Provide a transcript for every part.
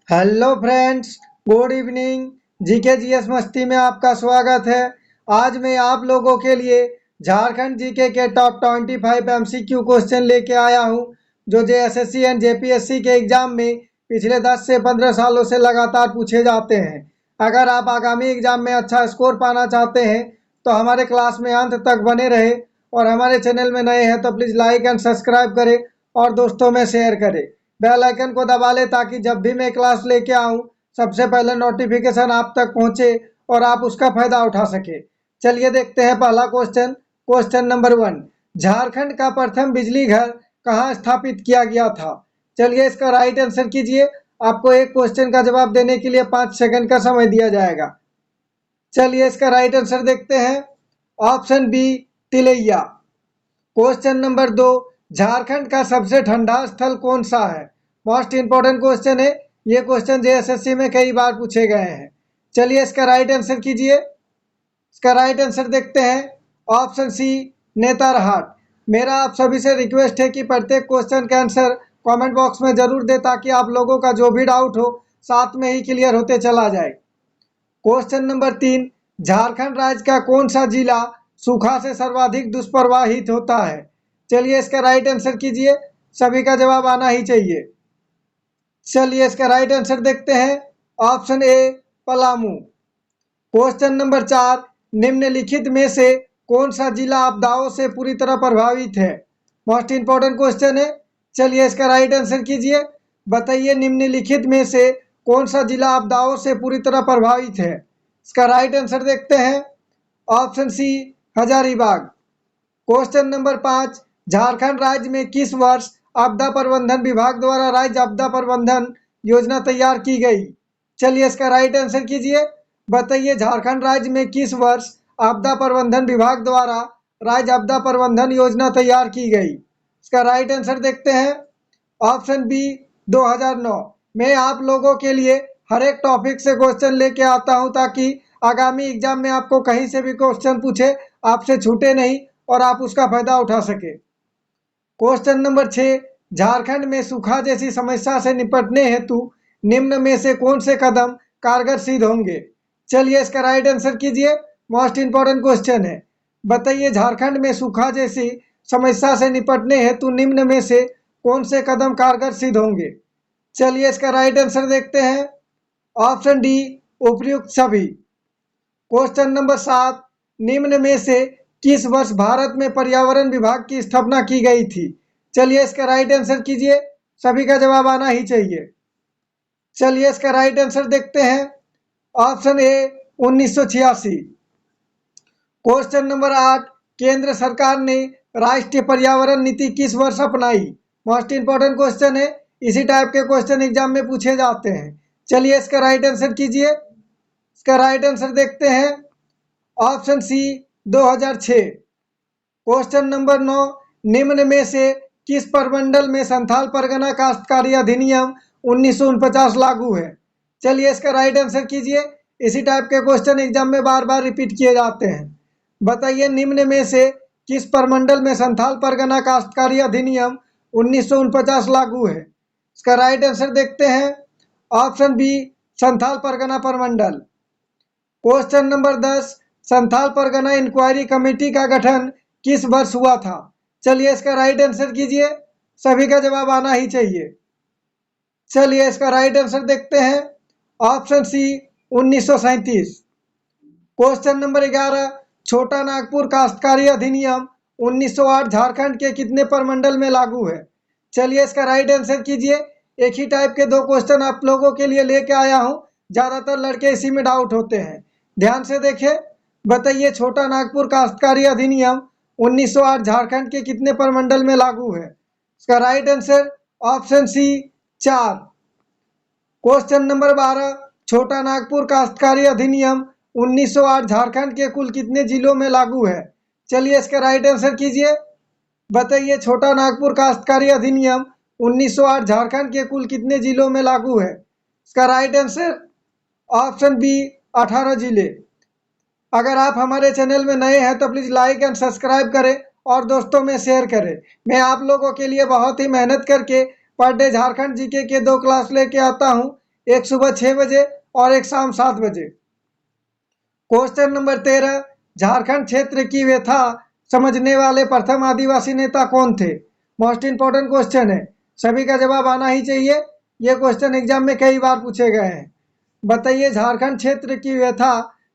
Hello friends, good evening. GK GS मस्ती में आपका स्वागत है। आज मैं आप लोगों के लिए झारखंड जीके के टॉप 25 एमसीक्यू क्वेश्चन लेके आया हूं, जो जेएसएससी एंड जेपीएससी के एग्जाम में पिछले 10 से 15 सालों से लगातार पूछे जाते हैं। अगर आप आगामी एग्जाम में अच्छा स्कोर पाना चाहते हैं तो हमारे क्लास में अंत तक बने रहे, और हमारे चैनल में नए हैं तो प्लीज़ लाइक एंड सब्सक्राइब करें और दोस्तों में शेयर करें। बेल आइकन को दबा ले ताकि जब भी मैं क्लास लेके आऊं सबसे पहले नोटिफिकेशन आप तक पहुंचे और आप उसका फायदा उठा सके। चलिए देखते हैं पहला क्वेश्चन। क्वेश्चन नंबर 1, झारखंड का प्रथम बिजली घर कहाँ स्थापित किया गया था? चलिए इसका राइट आंसर कीजिए। आपको एक क्वेश्चन का जवाब देने के लिए 5 सेकंड का समय दिया जाएगा। चलिए इसका राइट आंसर देखते हैं। Option B, Tilaiya. Question number 2, Jharkhand का सबसे ठंडा स्थल कौन सा है? मोस्ट इंपॉर्टेंट क्वेश्चन है। ये क्वेश्चन जेएसएससी में कई बार पूछे गए हैं। चलिए इसका राइट आंसर कीजिए। इसका राइट आंसर देखते हैं। Option C, Netarhat. मेरा आप सभी से रिक्वेस्ट है कि प्रत्येक क्वेश्चन का आंसर कमेंट बॉक्स में जरूर दे ताकि आप लोगों का जो भी डाउट हो साथ में ही क्लियर होते चला जाए। क्वेश्चन नंबर 3, झारखंड राज्य का कौन सा जिला सूखा से सर्वाधिक दुष्प्रभावित होता है? चलिए इसका राइट आंसर कीजिए। सभी का जवाब आना ही चाहिए। चलिए इसका राइट आंसर देखते हैं। Option A, Palamu. Question number 4, निम्नलिखित में से कौन सा जिला आपदाओं से पूरी तरह प्रभावित है? मोस्ट इंपॉर्टेंट क्वेश्चन है। चलिए इसका राइट आंसर कीजिए। बताइए निम्नलिखित में से कौन सा जिला आपदाओं से पूरी तरह प्रभावित है? इसका राइट आंसर देखते हैं। Option C, Hazaribagh. Question number 5, Jharkhand राज्य में किस वर्ष आपदा प्रबंधन विभाग द्वारा राज्य आपदा प्रबंधन योजना तैयार की गई? चलिए इसका राइट आंसर कीजिए। बताइए झारखंड राज्य में किस वर्ष आपदा प्रबंधन विभाग द्वारा राज्य आपदा प्रबंधन योजना तैयार की गई? इसका राइट आंसर देखते हैं। Option B, 2009। मैं आप लोगों के लिए हर एक टॉपिक से क्वेश्चन लेके आता हूं ताकि आगामी एग्जाम में आपको कहीं से भी क्वेश्चन पूछे आपसे छूटे नहीं और आप उसका फायदा उठा सके। क्वेश्चन नंबर 6, झारखंड में सूखा जैसी समस्या से निपटने हेतु निम्न में से कौन से कदम कारगर सिद्ध होंगे? चलिए इसका राइट आंसर कीजिए। मोस्ट इंपॉर्टेंट क्वेश्चन है। बताइए झारखंड में सूखा जैसी समस्या से निपटने हेतु निम्न में से कौन से कदम कारगर सिद्ध होंगे? चलिए इसका राइट आंसर देखते हैं। ऑप्शन डी, उपयुक्त सभी। क्वेश्चन नंबर 7, निम्न में से किस वर्ष भारत में पर्यावरण विभाग की स्थापना की गई थी? चलिए इसका राइट आंसर कीजिए। सभी का जवाब आना ही चाहिए। चलिए इसका राइट आंसर देखते हैं। Option A, 1986। क्वेश्चन नंबर 8, केंद्र सरकार ने राष्ट्रीय पर्यावरण नीति किस वर्ष अपनाई? मोस्ट इंपॉर्टेंट क्वेश्चन है। इसी टाइप के क्वेश्चन एग्जाम में पूछे जाते हैं। चलिए इसका राइट आंसर कीजिए। इसका राइट आंसर देखते हैं। ऑप्शन सी, 2006। क्वेश्चन नंबर 9, निम्न में से किस प्रमंडल में संथाल परगना काश्तकारी अधिनियम 1949 लागू है? चलिए इसका राइट आंसर कीजिए। इसी टाइप के क्वेश्चन एग्जाम में बार बार रिपीट किए जाते हैं। बताइए निम्न में से किस प्रमंडल में संथाल परगना काश्तकारी अधिनियम 1949 लागू है? इसका राइट आंसर देखते हैं। ऑप्शन बी, संथाल परगना प्रमंडल। Question number 10, Santhal Pargana inquiry committee का गठन किस वर्ष हुआ था? चलिए इसका राइट आंसर कीजिए। सभी का जवाब आना ही चाहिए। चलिए इसका राइट आंसर देखते हैं। ऑप्शन सी, 1937। क्वेश्चन नंबर 11, छोटा नागपुर काश्तकारी अधिनियम 1908 झारखंड के कितने प्रमंडल में लागू है? चलिए इसका राइट आंसर कीजिए। एक ही टाइप के 2 क्वेश्चन आप लोगों के लिए लेके आया हूं। ज्यादातर लड़के इसी में डाउट होते हैं। ध्यान से देखें। बताइए छोटा नागपुर काश्तकारी अधिनियम 1908 झारखंड के कितने प्रमंडल में लागू है? इसका right answer option C, 4। Question number 12, Chota Nagpur काश्तकारी अधिनियम 1908 झारखंड के कुल कितने जिलों में लागू है? चलिए इसका राइट आंसर कीजिए। बताइए छोटा नागपुर काश्तकारी अधिनियम 1908 झारखंड के कुल कितने जिलों में लागू है? इसका राइट आंसर ऑप्शन बी, 18 जिले। अगर आप हमारे चैनल में नए हैं तो प्लीज़ लाइक एंड सब्सक्राइब करें और दोस्तों में शेयर करें। मैं आप लोगों के लिए बहुत ही मेहनत करके पर डे झारखंड जीके के 2 क्लास लेके आता हूं। एक सुबह 6 बजे और एक शाम 7 बजे। क्वेश्चन नंबर 13, झारखंड क्षेत्र की व्यथा समझने वाले प्रथम आदिवासी नेता कौन थे? मोस्ट इंपॉर्टेंट क्वेश्चन है, सभी का जवाब आना ही चाहिए। ये क्वेश्चन एग्जाम में कई बार पूछे गए हैं। बताइए, झारखंड क्षेत्र की व्यथा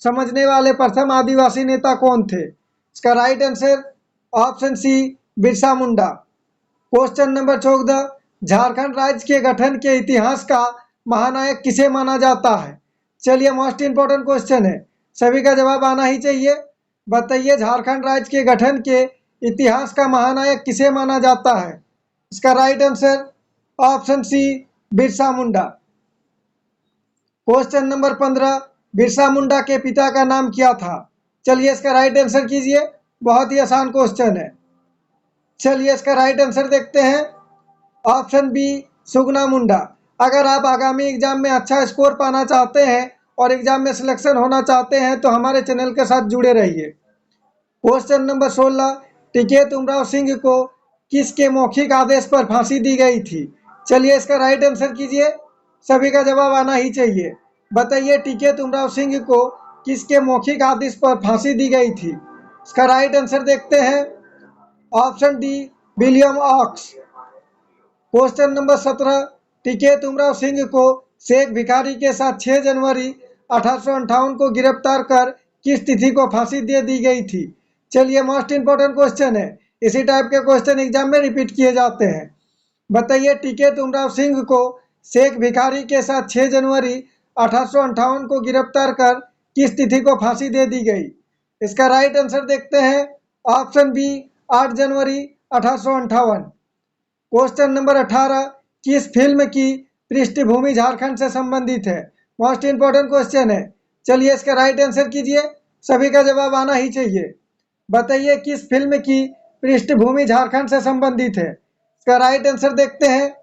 समझने वाले प्रथम आदिवासी नेता कौन थे? इसका right answer option C, Birsa Munda. Question number 14, Jharkhand राज्य के गठन के इतिहास का महानायक किसे माना जाता है? चलिए, मोस्ट इंपॉर्टेंट क्वेश्चन है, सभी का जवाब आना ही चाहिए। बताइए, झारखंड राज्य के गठन के इतिहास का महानायक किसे माना जाता है? इसका right answer option C, Birsa Munda. Question number 15, Birsa Munda के पिता का नाम क्या था? चलिए, इसका राइट आंसर कीजिए, बहुत ही आसान क्वेश्चन है। चलिए, इसका राइट आंसर देखते हैं, ऑप्शन बी, सुगना मुंडा। अगर आप आगामी एग्जाम में अच्छा स्कोर पाना चाहते हैं और एग्जाम में सिलेक्शन होना चाहते हैं तो हमारे चैनल के साथ जुड़े रहिए। क्वेश्चन नंबर 16, टिकैत उमराव सिंह को किसके मौखिक आदेश पर फांसी दी गई थी? चलिए, इसका राइट आंसर कीजिए, सभी का जवाब आना ही चाहिए। बताइए, टिकैत उमराव सिंह को किसके मौखिक आदेश पर फांसी दी गई थी? इसका राइट आंसर देखते हैं, option D, William Oakes. Question number 17, Tikait Umrao Singh को शेख भिखारी के साथ 6 जनवरी 1858 को गिरफ्तार कर किस तिथि को फांसी दे दी गई थी? चलिए, मोस्ट इंपॉर्टेंट क्वेश्चन है, इसी टाइप के क्वेश्चन एग्जाम में रिपीट किए जाते हैं। बताइए, टिकैत उमराव सिंह को शेख भिखारी के साथ 6 जनवरी 1858 को गिरफ्तार कर किस तिथि को फांसी दे दी गई? इसका राइट आंसर देखते हैं, ऑप्शन बी, 8 जनवरी 1858। क्वेश्चन नंबर 18, किस फिल्म की पृष्ठभूमि झारखंड से संबंधित है? मोस्ट इंपॉर्टेंट क्वेश्चन है, चलिए इसका राइट आंसर कीजिए, सभी का जवाब आना ही चाहिए। बताइए, किस फिल्म की पृष्ठभूमि झारखंड से संबंधित है? इसका राइट आंसर देखते हैं,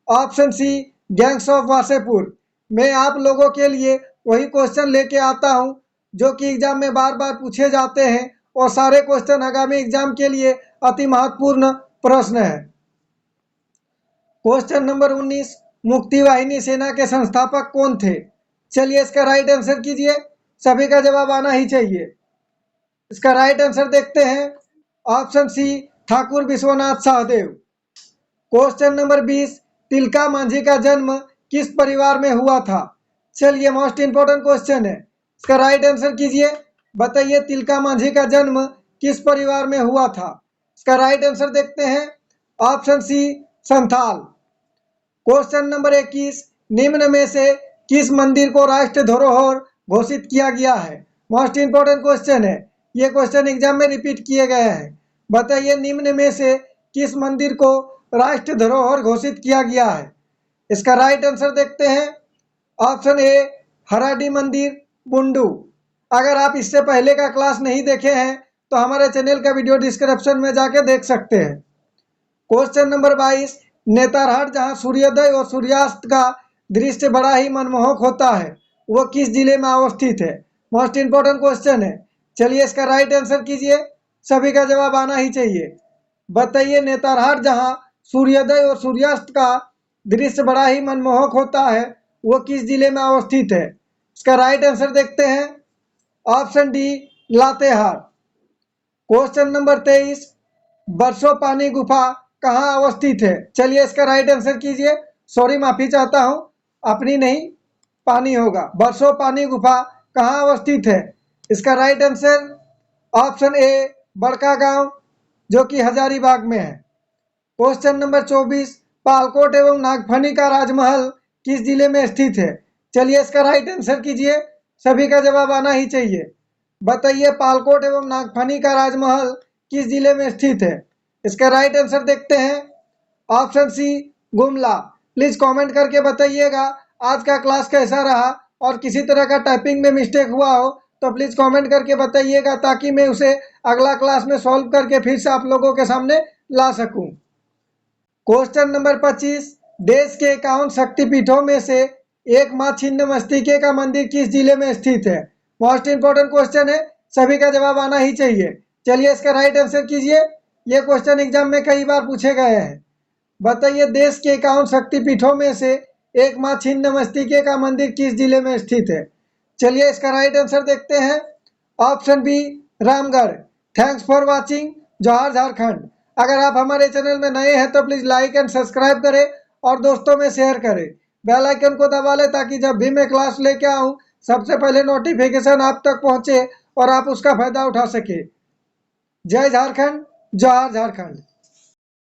option C, Gangs of Wasseypur. मैं आप लोगों के लिए वही क्वेश्चन लेके आता हूं जो कि एग्जाम में बार बार पूछे जाते हैं और सारे क्वेश्चन आगामी एग्जाम के लिए अति महत्वपूर्ण प्रश्न है। क्वेश्चन नंबर 19, मुक्ति वाहिनी सेना के संस्थापक कौन थे? चलिए, इसका राइट आंसर कीजिए, सभी का जवाब आना ही चाहिए। इसका राइट आंसर देखते हैं, option C, Thakur Vishwanath Sahdeo. Question number 20, Tilka Manjhi का जन्म किस परिवार में हुआ था? चलिए, मोस्ट इंपॉर्टेंट क्वेश्चन है, इसका राइट आंसर कीजिए। बताइए, तिलका मांझी का जन्म किस परिवार में हुआ था? इसका राइट आंसर देखते हैं, option C, Santhal. Question number 21, निम्न में से किस मंदिर को राष्ट्रीय धरोहर घोषित किया गया है? मोस्ट इंपॉर्टेंट क्वेश्चन है, ये क्वेश्चन एग्जाम में रिपीट किए गए हैं। बताइए, निम्न में से किस मंदिर को राष्ट्रीय धरोहर घोषित किया गया है? इसका राइट आंसर देखते हैं, ऑप्शन ए, हराडी मंदिर, बुंडू। अगर आप इससे पहले का क्लास नहीं देखे हैं तो हमारे चैनल का वीडियो डिस्क्रिप्शन में जाके देख सकते हैं। क्वेश्चन नंबर 22, नेतरहाट जहां सूर्योदय और सूर्यास्त का दृश्य बड़ा ही मनमोहक होता है, वो किस जिले में अवस्थित है? मोस्ट इंपॉर्टेंट क्वेश्चन है, चलिए इसका राइट आंसर कीजिए, सभी का जवाब आना ही चाहिए। बताइए, नेतरहाट जहां सूर्योदय और सूर्यास्त का दृश्य बड़ा ही मनमोहक होता है, वो किस जिले में अवस्थित है? इसका राइट आंसर देखते हैं, option D, Latehar. Question number 23, बरसो पानी गुफा कहाँ अवस्थित है? चलिए, इसका राइट आंसर कीजिए, सॉरी माफी चाहता हूं, अपनी नहीं, पानी होगा। बरसो पानी गुफा कहाँ अवस्थित है? इसका राइट आंसर ऑप्शन ए, बड़का गांव, जो कि हजारीबाग में है। क्वेश्चन नंबर 24, पालकोट एवं नागफनी का राजमहल किस जिले में स्थित है? चलिए, इसका राइट आंसर कीजिए, सभी का जवाब आना ही चाहिए। बताइए, पालकोट एवं नागफनी का राजमहल किस जिले में स्थित है? इसका राइट आंसर देखते हैं, option C, Gumla. Please comment करके बताइएगा आज का क्लास कैसा रहा और किसी तरह का टाइपिंग में मिस्टेक हुआ हो तो प्लीज कमेंट करके बताइएगा ताकि मैं उसे अगला क्लास में सॉल्व करके फिर से आप लोगों के सामने ला सकूं। क्वेश्चन नंबर 25, देश के 51 शक्तिपीठों में से एक मां छिन्नमस्तिके का मंदिर किस जिले में स्थित है? मोस्ट इंपॉर्टेंट क्वेश्चन है, सभी का जवाब आना ही चाहिए। चलिए, इसका राइट आंसर कीजिए, ये क्वेश्चन एग्जाम में कई बार पूछे गए हैं। बताइए, देश के 51 शक्तिपीठों में से एक माँ छिन्नमस्तिके का मंदिर किस जिले में स्थित है? चलिए इसका राइट आंसर देखते हैं। Option B Ramgarh. Thanks for watching. जोहार झारखंड। अगर आप हमारे चैनल में नए हैं तो प्लीज लाइक एंड सब्सक्राइब करें और दोस्तों में शेयर करें। बेल आइकन को दबा लें ताकि जब भी मैं क्लास लेके आऊं सबसे पहले नोटिफिकेशन आप तक पहुंचे और आप उसका फायदा उठा सके। जय झारखंड, जोहार झारखंड।